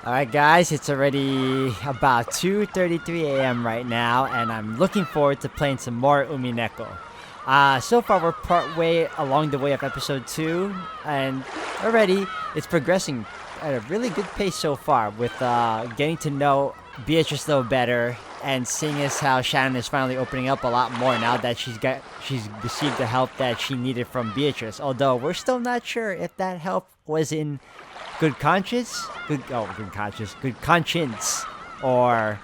Alright guys, it's already about 2:33 a.m. right now, and I'm looking forward to playing some more Umineko. So far we're part way along the way of episode 2, and already it's progressing at a really good pace so far with getting to know Beatrice a little better, and seeing as how Shannon is finally opening up a lot more now that she's received the help that she needed from Beatrice. Although we're still not sure if that help was in good conscience, good conscience, or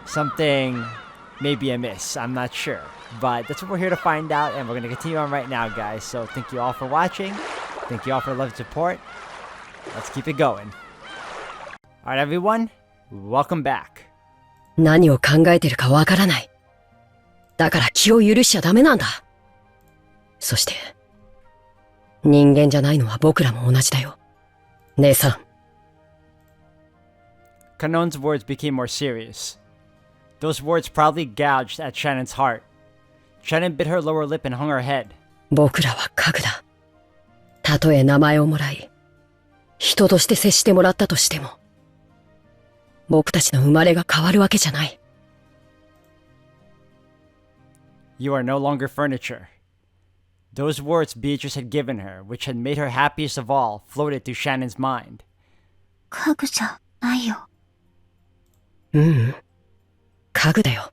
something maybe amiss. I'm not sure, but that's what we're here to find out, and we're gonna continue on right now, guys. So thank you all for watching. Thank you all for the love and support. Let's keep it going. All right, everyone, welcome back. 何を考えてるかわからない。だから気を許しちゃダメなんだ。そして、人間じゃないのは僕らも同じだよ。姉さん。Kanon's words became more serious. Those words probably gouged at Shannon's heart. Shannon bit her lower lip and hung her head. 僕らは家具だ。たとえ名前をもらい、人として接してもらったとしても、僕たちの生まれが変わるわけじゃない。You are no longer furniture. Those words Beatrice had given her, which had made her happiest of all, floated through Shannon's mind. 家具じゃないよ。家具だよ。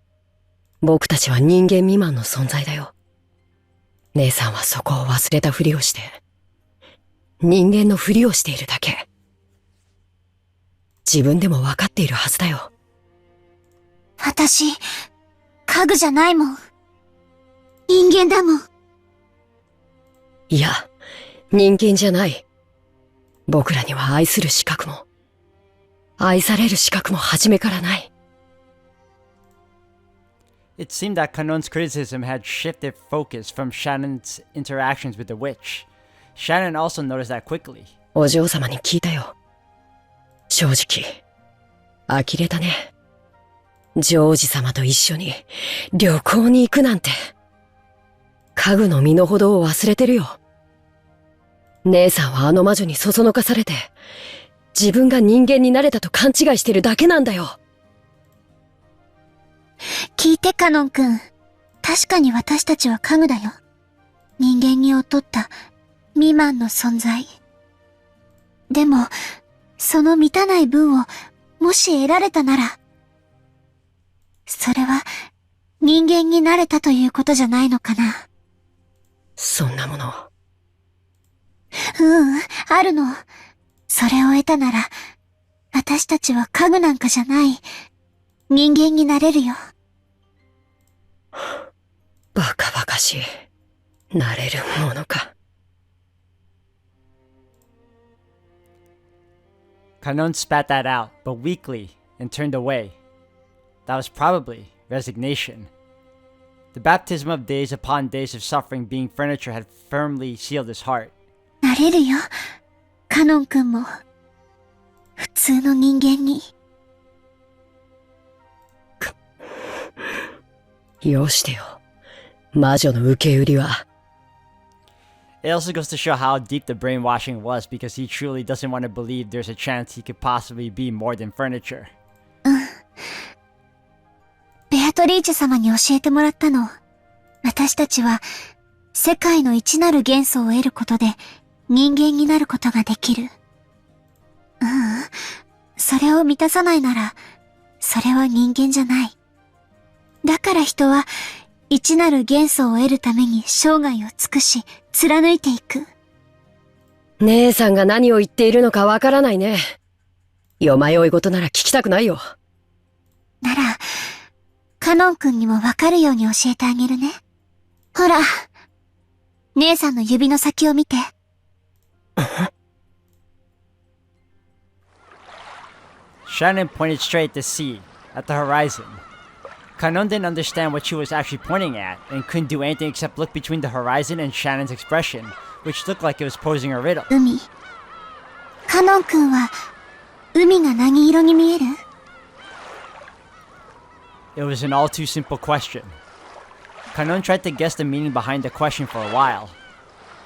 僕たちは人間未満の存在だよ。姉さんはそこを忘れたふりをして、人間のふりをしているだけ。自分でもわかっているはずだよ。私、家具じゃないもん。人間だもん。いや、人間じゃない。僕らには愛する資格も、愛される資格も初めからない。It seemed that Kanon's criticism had shifted focus from Shannon's interactions with the witch. Shannon also noticed that quickly. お嬢様に聞いたよ。正直、呆れたね。ジョージ様と一緒に旅行に行くなんて。家具の身の程を忘れてるよ。姉さんはあの魔女にそそのかされて、自分が人間になれたと勘違いしてるだけなんだよ。聞いてカノン君。確かに私たちは家具だよ。人間に劣った未満の存在。でも、その満たない分をもし得られたなら、それは人間になれたということじゃないのかな。そんなもの。あるの。それを得たなら、私たちは家具なんかじゃない、人間になれるよ。バカバカしい。なれるものか。Kanon spat that out, but weakly, and turned away. That was probably resignation. The baptism of days upon days of suffering being furniture had firmly sealed his heart. なれるよ。カノン君も。普通の人間に。よしてよ。魔女の受け売りは。It also goes to show how deep the brainwashing was, because he truly doesn't want to believe there's a chance he could possibly be more than furniture. ベアトリーチェ様に教えてもらったの。私たちは世界の一なる元素を得ることで人間になることができる。それを満たさないなら、それは人間じゃない。だから人は一なる元素を得るために生涯を尽くし、貫いていく。姉さんが何を言っているのかわからないね。よまよい事なら聞きたくないよ。なら、カノン君にもわかるように教えてあげるね。ほら、姉さんの指の先を見て。Shannon pointed straight at the sea, at the horizon. Kanon didn't understand what she was actually pointing at, and couldn't do anything except look between the horizon and Shannon's expression, which looked like it was posing a riddle. 海。カノン君は、海が何色に見える？ It was an all too simple question. Kanon tried to guess the meaning behind the question for a while,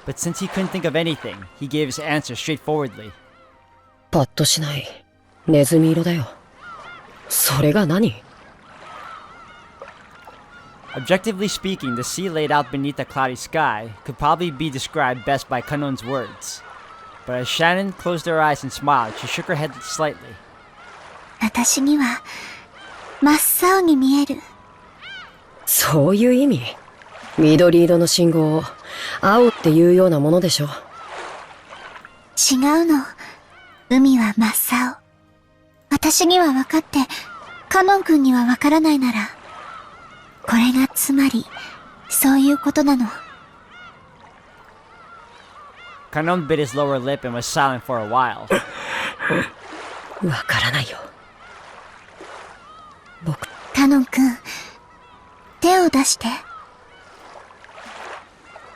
but since he couldn't think of anything, he gave his answer straightforwardly. パッとしない。ネズミ色だよ。それが何？ Objectively speaking, the sea laid out beneath a cloudy sky could probably be described best by Kanon's words. But as Shannon closed her eyes and smiled, she shook her head slightly. 私には、真っ青に見える。そういう意味？緑色の信号を青っていうようなものでしょ。違うの。海は真っ青。私には分かって、カノン君には分からないなら、これがつまり、そういうことなの。Kanon bit his lower lip and was silent for a while. わからないよ。僕、カノン君、手を出して。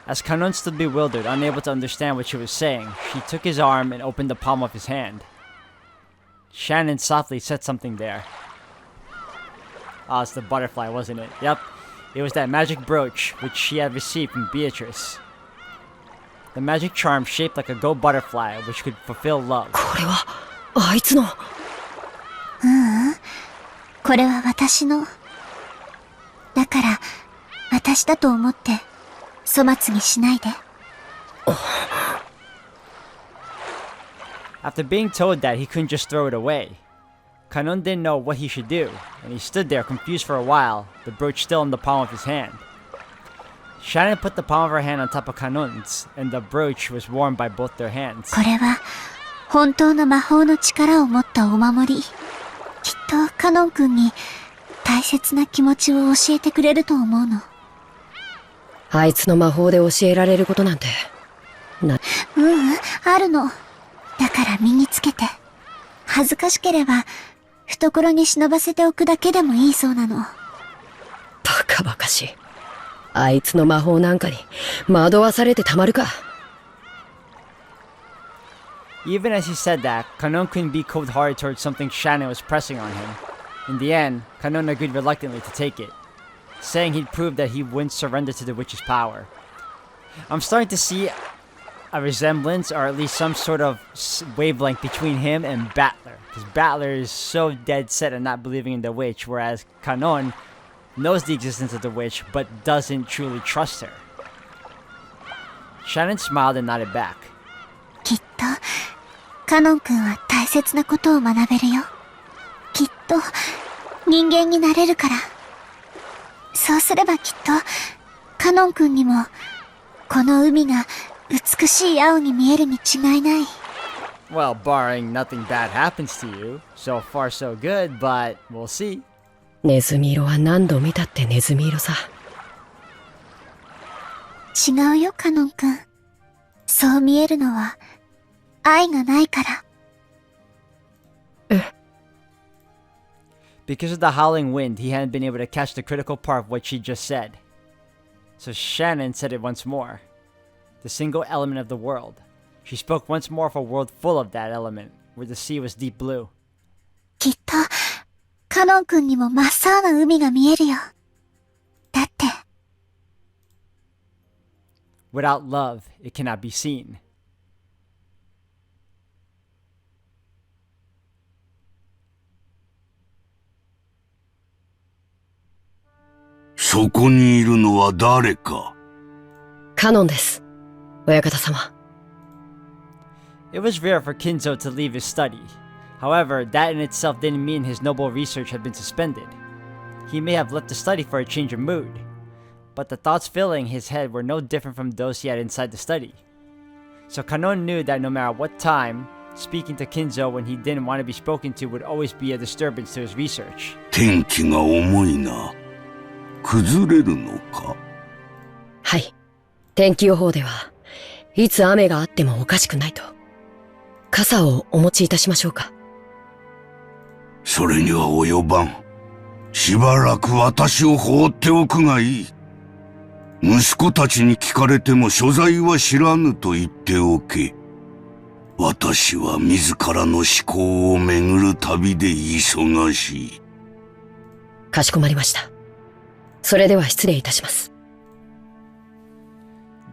As Kanon stood bewildered, unable to understand what she was saying, she took his arm and opened the palm of his hand. Shannon softly said something there. Ah, it's the butterfly, wasn't it? Yep, it was that magic brooch which she had received from Beatrice. The magic charm shaped like a gold butterfly which could fulfill love. これは、あいつの。これは私の。だから、私だと思って、粗末にしないで。After being told that he couldn't just throw it away, Kanon didn't know what he should do, and he stood there confused for a while, the brooch still in the palm of his hand. Shannon put the palm of her hand on top of Kanon's, and the brooch was warmed by both their hands. これは、本当の魔法の力を持ったお守り。きっと、カノン君に、大切な気持ちを教えてくれると思うの。あいつの魔法で教えられることなんて。あるの。だから身につけて。恥ずかしければ、懐に忍ばせておくだけでもいいそうなの。バカバカしい。あいつの魔法なんかに惑わされてたまるか。Even as he said that, Kanon couldn't be cold-hearted towards something Shannon was pressing on him. In the end, Kanon agreed reluctantly to take it, saying he'd prove that he wouldn't surrender to the witch's power. I'm starting to see a resemblance, or at least some sort of wavelength between him and Battler. Because Battler is so dead set on not believing in the witch, whereas Kanon knows the existence of the witch, but doesn't truly trust her. Shannon smiled and nodded back. きっと、カノン君は大切なことを学べるよ。きっと、人間になれるから。そうすればきっと、カノン君にも、この海が美しい青に見えるに違いない。Well, barring nothing bad happens to you. So far so good, but we'll see. ネズミ色は何度見たってネズミ色さ。違うよ、カノン君。そう見えるのは、愛がないから。Because of the howling wind, he hadn't been able to catch the critical part of what she just said. So Shannon said it once more. The single element of the world. She spoke once more of a world full of that element, where the sea was deep blue. きっと、カノン君にも真っ青な海が見えるよ。だって。Without love, it cannot be seen. そこにいるのは誰か。カノンです。親方様。It was rare for Kinzo to leave his study. However, that in itself didn't mean his noble research had been suspended. He may have left the study for a change of mood, but the thoughts filling his head were no different from those he had inside the study. So Kanon knew that no matter what time, speaking to Kinzo when he didn't want to be spoken to would always be a disturbance to his research. 天気が重いな。崩れるのか。はい。天気予報では、いつ雨があってもおかしくないと。傘をお持ちいたしましょうか。それには及ばん。しばらく私を放っておくがいい。息子たちに聞かれても所在は知らぬと言っておけ。私は自らの思考を巡る旅で忙しい。かしこまりました。それでは失礼いたします。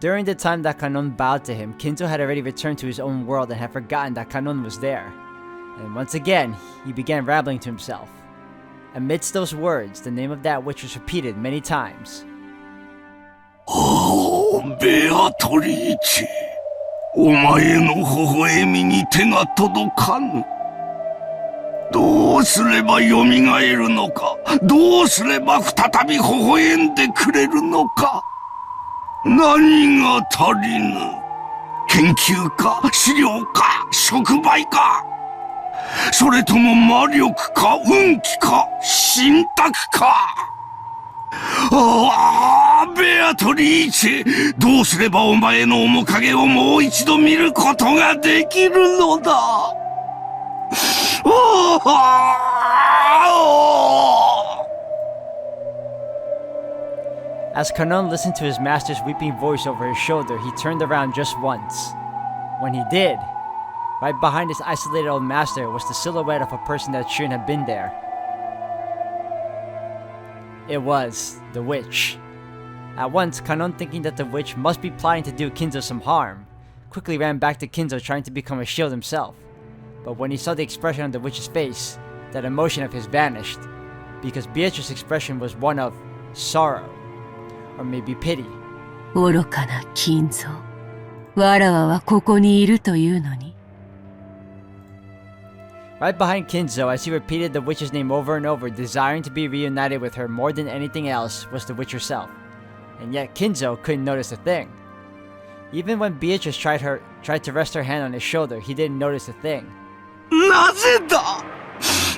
During the time that Kanon bowed to him, Kinzo had already returned to his own world and had forgotten that Kanon was there. And once again, he began rambling to himself. Amidst those words, the name of that witch was repeated many times. おお、ベアトリーチェ。お前の微笑みに手が届かぬ。どうすれば蘇るのか。どうすれば再び微笑んでくれるのか。何が足りぬ。研究か、資料か、触媒か。それとも魔力か、運気か、信託か。ああ、ベアトリーチェ、どうすればお前の面影をもう一度見ることができるのだ。As Kanon listened to his master's weeping voice over his shoulder, he turned around just once. When he did, right behind his isolated old master was the silhouette of a person that shouldn't have been there. It was the witch. At once, Kanon, thinking that the witch must be plotting to do Kinzo some harm, quickly ran back to Kinzo trying to become a shield himself. But when he saw the expression on the witch's face, that emotion of his vanished, because Beatrice's expression was one of sorrow, or maybe pity. 愚かな金蔵。わらわはここにいるというのに。Right behind Kinzo, as he repeated the witch's name over and over, desiring to be reunited with her more than anything else, was the witch herself. And yet Kinzo couldn't notice a thing. Even when Beatrice tried to rest her hand on his shoulder, he didn't notice a thing. なぜだ。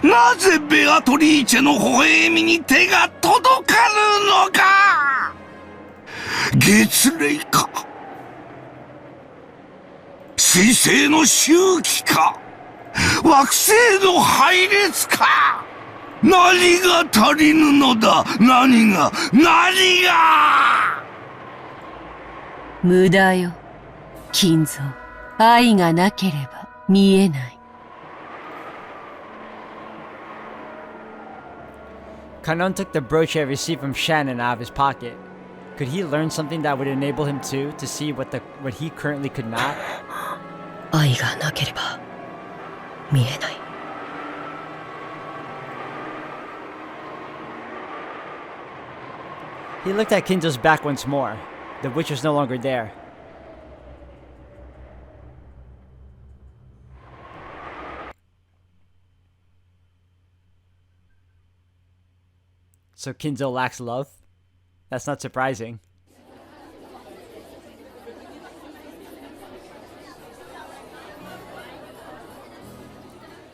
なぜベアトリーチェの微笑みに手が届かぬのか。月齢か。水星の周期か。惑星の配列か。何が足りぬのだ。何が。無駄よ、金蔵。愛がなければ見えない。Kanon took the brooch he had received from Shannon out of his pocket. Could he learn something that would enable him to see what he currently could not? 愛がなければ見えない。He looked at Kinzo's back once more. The witch was no longer there. So Kinzo lacks love? That's not surprising.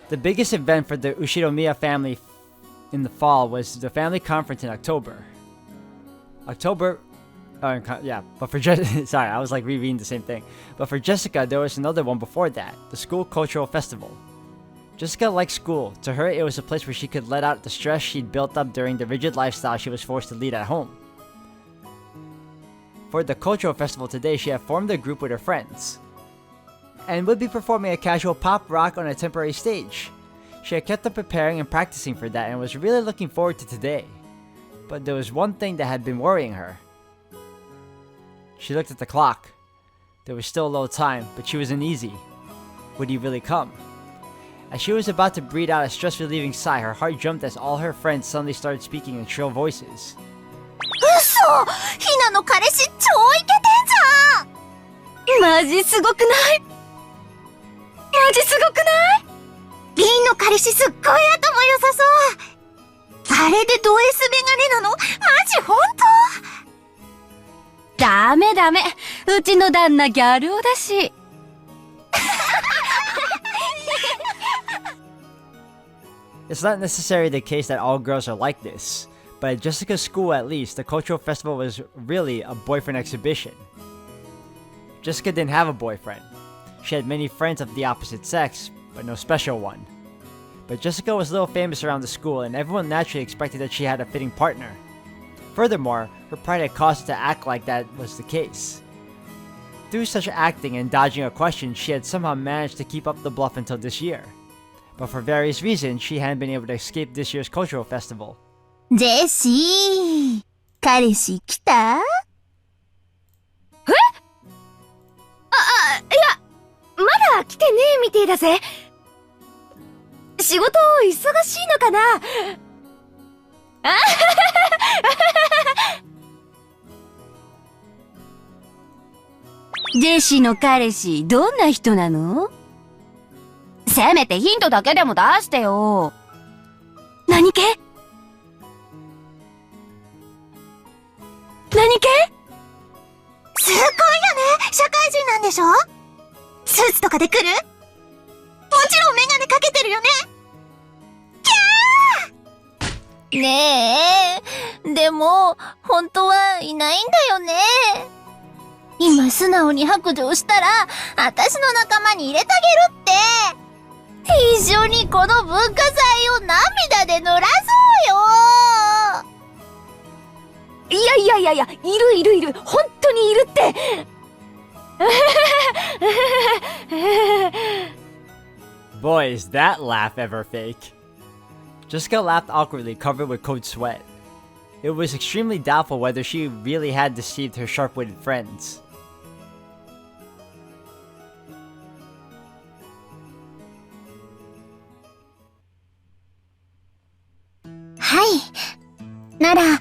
The biggest event for the Ushiromiya family in the fall was the family conference in October. But for sorry, I was like rereading the same thing. But for Jessica, there was another one before that, the school cultural festival. Jessica liked school. To her, it was a place where she could let out the stress she'd built up during the rigid lifestyle she was forced to lead at home. For the cultural festival today, she had formed a group with her friends, and would be performing a casual pop rock on a temporary stage. She had kept up preparing and practicing for that and was really looking forward to today. But there was one thing that had been worrying her. She looked at the clock. There was still a little time, but she was uneasy. Would he really come? As she was about to breathe out a stress-relieving sigh, her heart jumped as all her friends suddenly started speaking in shrill voices. 嘘！ひなの彼氏超イケてんじゃん！マジすごくない？マジすごくない？リンの彼氏すっごい頭良さそう。あれでド S メガネなの？マジ本当？ダメダメ。うちの旦那ギャル男だし。It's not necessarily the case that all girls are like this, but at Jessica's school at least, the cultural festival was really a boyfriend exhibition. Jessica didn't have a boyfriend. She had many friends of the opposite sex, but no special one. But Jessica was a little famous around the school, and everyone naturally expected that she had a fitting partner. Furthermore, her pride had caused her to act like that was the case. Through such acting and dodging a question, she had somehow managed to keep up the bluff until this year. But for various reasons, she hadn't been able to escape this year's cultural festival. ジェシー、彼氏来た？いや、まだ来てねえみてえだぜ。仕事忙しいのかな。ジェシーの彼氏、どんな人なの？せめてヒントだけでも出してよ。何系？何系？すっごいよね。社会人なんでしょ？スーツとかで来る？もちろんメガネかけてるよね。ねえ、でも、本当はいないんだよね。今素直に白状したら、私の仲間に入れてあげるって。一緒にこの文化祭を涙で濡らそうよ。いや、いる。本当にいるって。Boy, is that laugh ever fake. Jessica laughed awkwardly, covered with cold sweat. It was extremely doubtful whether she really had deceived her sharp-witted friends. はい。なら、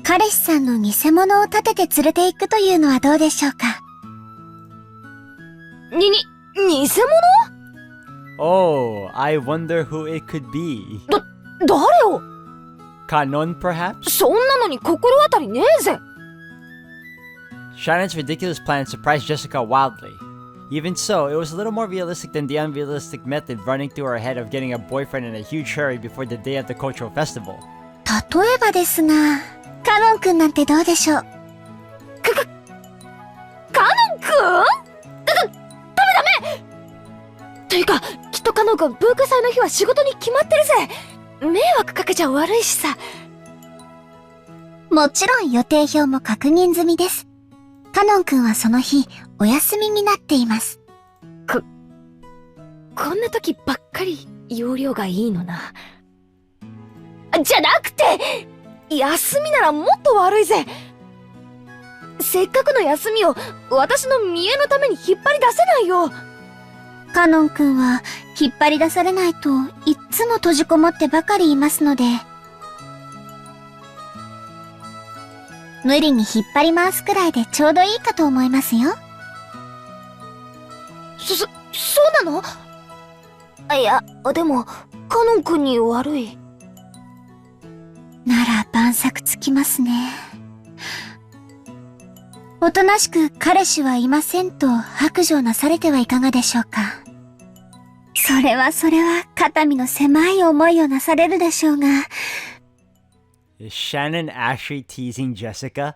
彼氏さんの偽物を立てて連れて行くというのはどうでしょうか。偽物？ Oh, I wonder who it could be. 誰を？ Kanon, perhaps? そんなのに心当たりねえぜ。Shannon's ridiculous plan surprised Jessica wildly. Even so, it was a little more realistic than the unrealistic method running through her head of getting a boyfriend in a huge hurry before the day of the cultural festival. 例えばですが、カノンくんなんてどうでしょう。カノンくん？ダメというか、きっとカノンくん文化祭の日は仕事に決まってるぜ。迷惑かけちゃ悪いしさ。もちろん予定表も確認済みです。カノンくんはその日、お休みになっています。こんな時ばっかり容量がいいのな。じゃなくて、休みならもっと悪いぜ。せっかくの休みを私の見栄のために引っ張り出せないよ。カノンくんは引っ張り出されないといっつも閉じこもってばかりいますので、無理に引っ張り回すくらいでちょうどいいかと思いますよ。そうなの？いや、でも、カノンくんに悪い。なら晩作つきますね。おとなしく彼氏はいませんと白状なされてはいかがでしょうか。それは肩身の狭い思いをなされるでしょうが。Is Shannon actually teasing Jessica?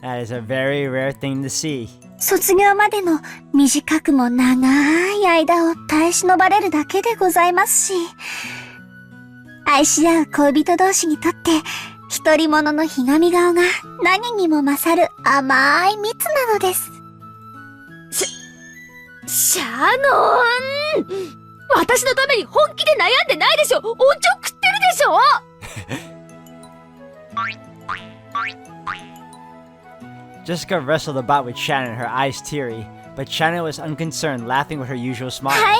That is a very rare thing to see. 卒業までの短くも長い間を耐え忍ばれるだけでございますし、愛し合う恋人同士にとって、独り者のひがみ顔が何にも勝る甘い蜜なのです。シャノン！私のために本気で悩んでないでしょ！おちょくってるでしょ！Jessica wrestled about with Shannon, her eyes teary, but Shannon was unconcerned, laughing with her usual smile. はい。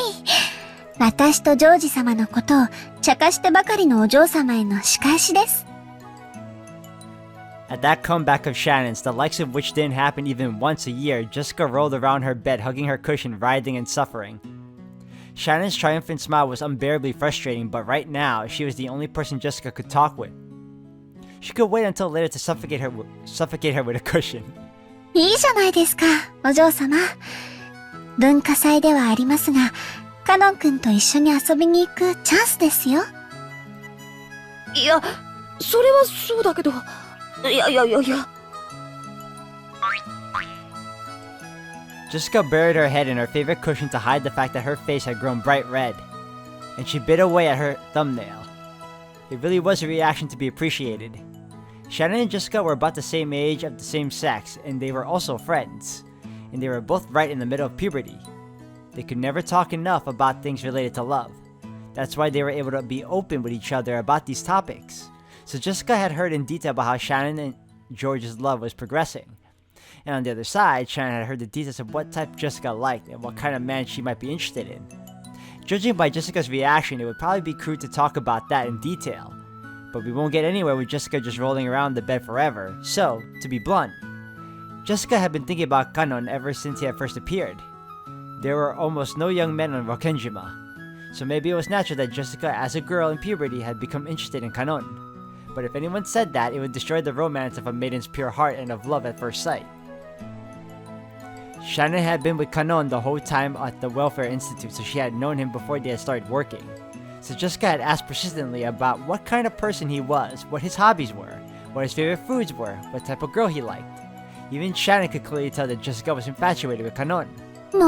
私とジョージ様のことを茶化してばかりのお嬢様への仕返しです。At that comeback of Shannon's, the likes of which didn't happen even once a year, Jessica rolled around her bed, hugging her cushion, writhing and suffering. Shannon's triumphant smile was unbearably frustrating, but right now, she was the only person Jessica could talk with. She could wait until later to suffocate her with a cushion. いいじゃないですか、お嬢様。文化祭ではありますが、カノン君と一緒に遊びに行くチャンスですよ。いや、それはそうだけど、いや。Jessica buried her head in her favorite cushion to hide the fact that her face had grown bright red, and she bit away at her thumbnail. It really was a reaction to be appreciated. Shannon and Jessica were about the same age, of the same sex, and they were also friends. And they were both right in the middle of puberty. They could never talk enough about things related to love. That's why they were able to be open with each other about these topics. So Jessica had heard in detail about how Shannon and George's love was progressing. And on the other side, Shannon had heard the details of what type Jessica liked and what kind of man she might be interested in. Judging by Jessica's reaction, it would probably be crude to talk about that in detail. But we won't get anywhere with Jessica just rolling around the bed forever, so, to be blunt, Jessica had been thinking about Kanon ever since he had first appeared. There were almost no young men on Rokenjima, so maybe it was natural that Jessica, as a girl in puberty, had become interested in Kanon. But if anyone said that, it would destroy the romance of a maiden's pure heart and of love at first sight. Shannon had been with Kanon the whole time at the Welfare Institute, so she had known him before they had started working. So Jessica had asked persistently about what kind of person he was, what his hobbies were, what his favorite foods were, what type of girl he liked. Even Shannon could clearly tell that Jessica was infatuated with Kanon. もう、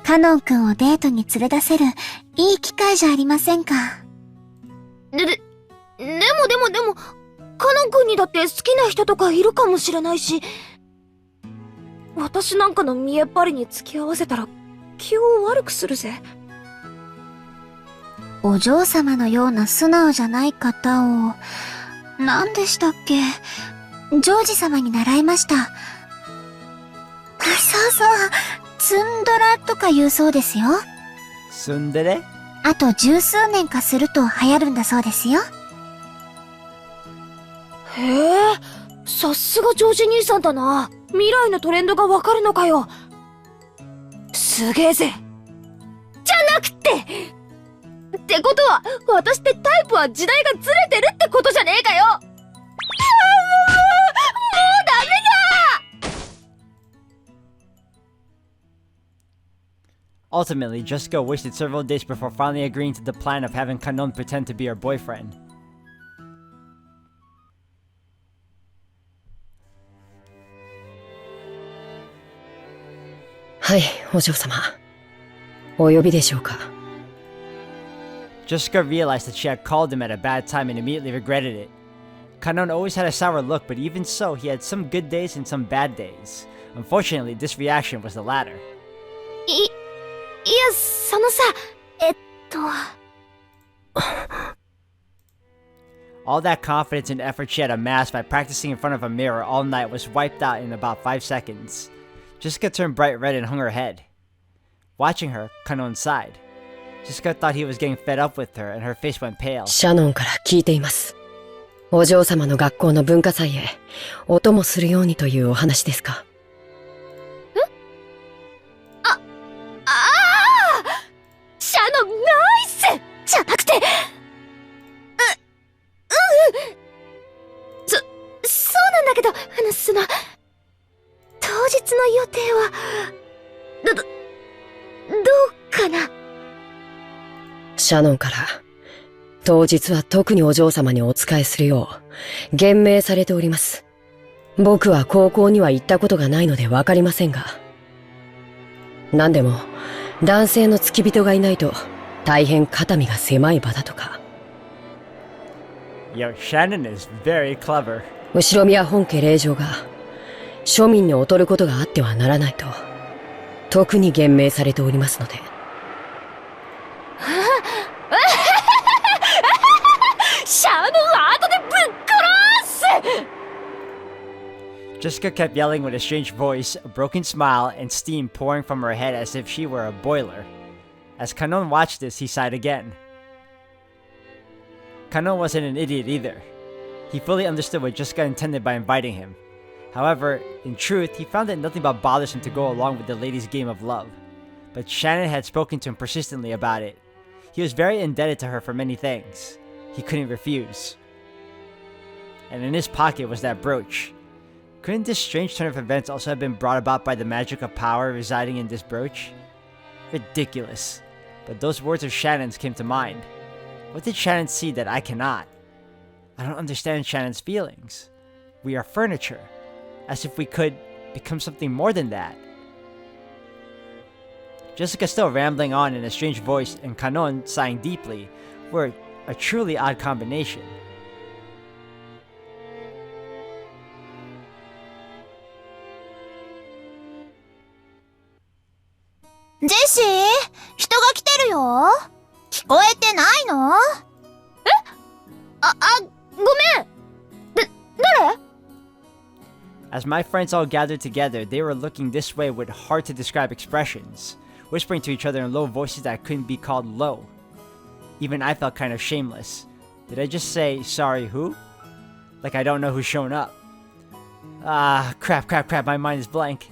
カノン君をデートに連れ出せるいい機会じゃありませんか。でも、カノン君にだって好きな人とかいるかもしれないし、私なんかの見えっ張りに付き合わせたら気を悪くするぜ。お嬢様のような素直じゃない方を、何でしたっけ？ジョージ様に習いました。そうそう、ツンドラとか言うそうですよ。ツンデレ？あと十数年かすると流行るんだそうですよ。へえ、さすがジョージ兄さんだな。未来のトレンドがわかるのかよ。すげえぜ。じゃなくてってことは、私ってタイプは時代がずれてるってことじゃねえかよ。もうダメだ。Ultimately, Jessica wasted several days before finally agreeing to the plan of having Kanon pretend to be her boyfriend. はい、お嬢様。お呼びでしょうか。Jessica realized that she had called him at a bad time and immediately regretted it. Kanon always had a sour look, but even so, he had some good days and some bad days. Unfortunately, this reaction was the latter. いや、そのさ、All that confidence and effort she had amassed by practicing in front of a mirror all night was wiped out in about 5 seconds. Jessica turned bright red and hung her head. Watching her, Kanon sighed. Jessica thought he was getting fed up with her, and her face went pale. シャノンから聞いています。お嬢様の学校の文化祭へお供するようにというお話ですか。シャノンナイスじゃなくて、そうなんだけど、当日の予定は、どうかな。シャノンから、当日は特にお嬢様にお仕えするよう、厳命されております。僕は高校には行ったことがないのでわかりませんが。何でも、男性の付き人がいないと、大変肩身が狭い場だとか。Yo, Shannon is very clever. 後宮本家令嬢が、庶民に劣ることがあってはならないと、特に厳命されておりますので。シャノンは後でぶっ殺す。Jessica kept yelling with a strange voice, a broken smile, and steam pouring from her head as if she were a boiler. As Kanon watched this, he sighed again. Kanon wasn't an idiot either. He fully understood what Jessica intended by inviting him. However, in truth, he found that nothing but bothers him to go along with the lady's game of love. But Shannon had spoken to him persistently about it. He was very indebted to her for many things. He couldn't refuse. And in his pocket was that brooch. Couldn't this strange turn of events also have been brought about by the magic of power residing in this brooch? Ridiculous. But those words of Shannon's came to mind. What did Shannon see that I cannot? I don't understand Shannon's feelings. We are furniture. As if we could become something more than that. Jessica still rambling on in a strange voice and Kanon sighing deeply were a truly odd combination. ジェシー、人が来てるよ。聞こえてないの？ごめん。誰？ As my friends all gathered together, they were looking this way with hard to describe expressions. whispering to each other in low voices that couldn't be called low. Even I felt kind of shameless. Did I just say, sorry who? Like I don't know who's shown up. Ah, crap, my mind is blank.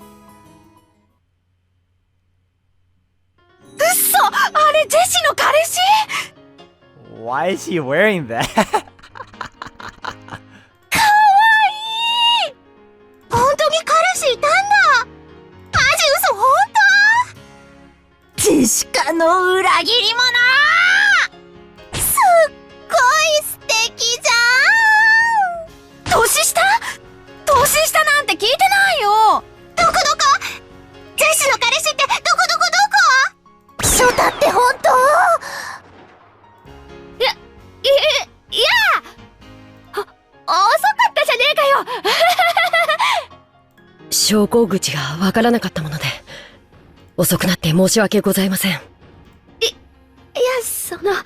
嘘、あれジェシの彼氏？ Why is he wearing that? かわいい。本当に彼氏いたんだ。マジ嘘本当？ジェシカの裏切り者。すっごい素敵じゃん。年下？年下なんて聞いてないよ。どこジェシの彼氏ってどこショタって本当？いや遅かったじゃねえかよ。昇降口がわからなかったもので、遅くなって申し訳ございません。いや、その格好も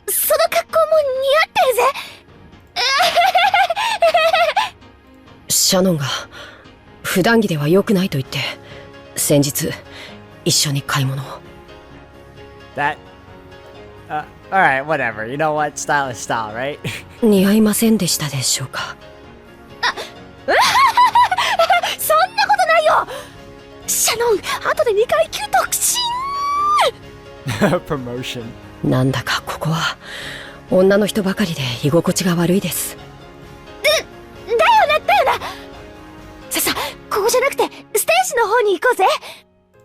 似合ってるぜ。シャノンが普段着では良くないと言って、先日一緒に買い物を。That... alright, whatever. You know what? Style is style, right? 似合いませんでしたでしょうか。そんなことないよ。シャノン、後で2階級特進。Promotion. なんだかここは女の人ばかりで居心地が悪いです。だよな。さ、ここじゃなくてステージの方に行こうぜ。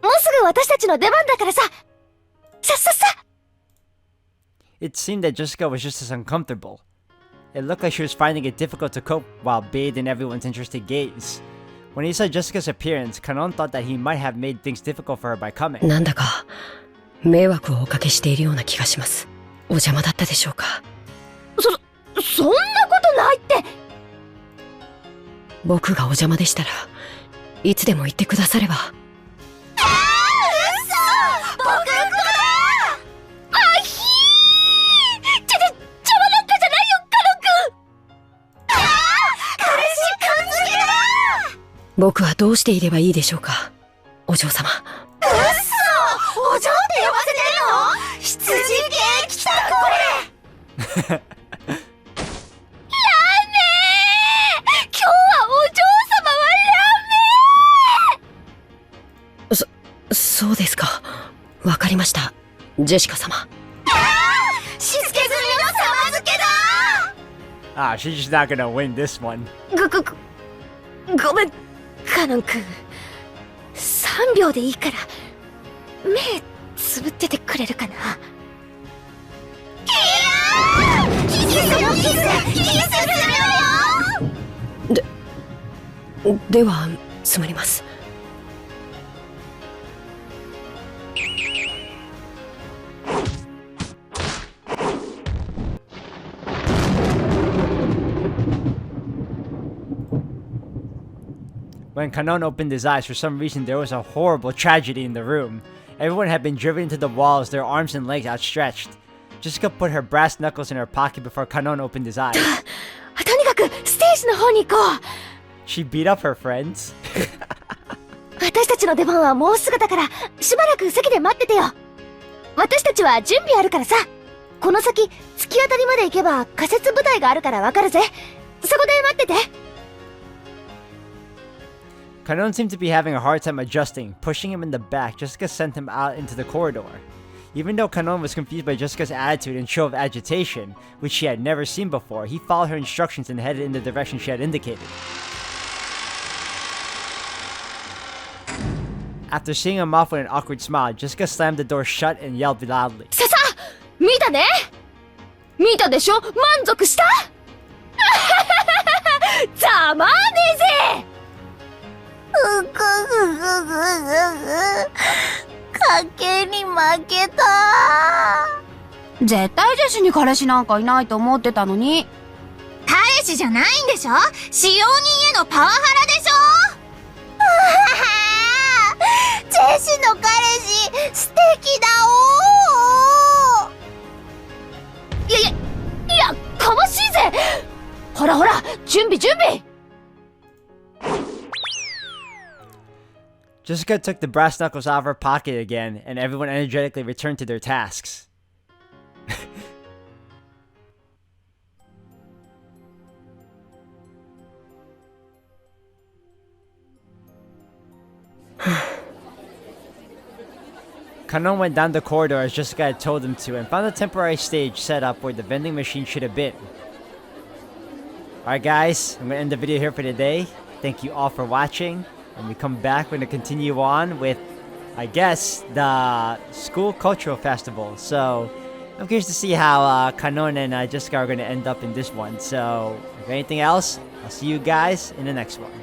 もうすぐ私たちの出番だからさ。さ。It seemed that Jessica was just as uncomfortable. It looked like she was finding it difficult to cope while bathed in everyone's interested gaze. When he saw Jessica's appearance, Kanon thought that he might have made things difficult for her by coming. なんだか迷惑をおかけしているような気がします。お邪魔だったでしょうか。そんなことないって。僕がお邪魔でしたらいつでも言ってくだされば。僕の子だ。あひー。邪魔なんかじゃないよ、カノンくん。彼氏勘付けだ。僕はどうしていればいいでしょうか、お嬢様。お嬢って呼ばせてるの？羊系来たこれ。今日はお嬢様はそうですか。わかりました、ジェシカ様。しつけ済みの様付けだ。Ah, she's just not gonna win this one. ごめん、カノンくん。3秒でいいから目つぶっててくれるかな。キスするよ。ではつむります。When Kanon opened his eyes, for some reason there was a horrible tragedy in the room. Everyone had been driven into the walls, their arms and legs outstretched. Jessica put her brass knuckles in her pocket before Kanon opened his eyes. とにかくステージの方に行こう。She beat up her friends. 私たちの出番はもうすぐだから、しばらく席で待っててよ。私たちは準備あるからさ。この先、突き当たりまで行けば仮設舞台があるからわかるぜ。そこで待ってて。Kanon seemed to be having a hard time adjusting. Pushing him in the back, Jessica sent him out into the corridor. Even though Kanon was confused by Jessica's attitude and show of agitation, which she had never seen before, he followed her instructions and headed in the direction she had indicated. After seeing him off with an awkward smile, Jessica slammed the door shut and yelled loudly. さ、見たね？見たでしょ？満足した？ざまあねえぜ！賭けに負けた。絶対ジェシに彼氏なんかいないと思ってたのに。彼氏じゃないんでしょ？使用人へのパワハラでしょ？ジェシの彼氏素敵だおー。いやかましいぜ。ほら準備。Jessica took the brass knuckles out of her pocket again, and everyone energetically returned to their tasks. Kanon went down the corridor as Jessica had told him to and found a temporary stage set up where the vending machine should have been. Alright guys, I'm going to end the video here for today. Thank you all for watching. When we come back, we're going to continue on with, I guess, the school cultural festival. So, I'm curious to see how Kanon and Jessica are going to end up in this one. So, if anything else, I'll see you guys in the next one.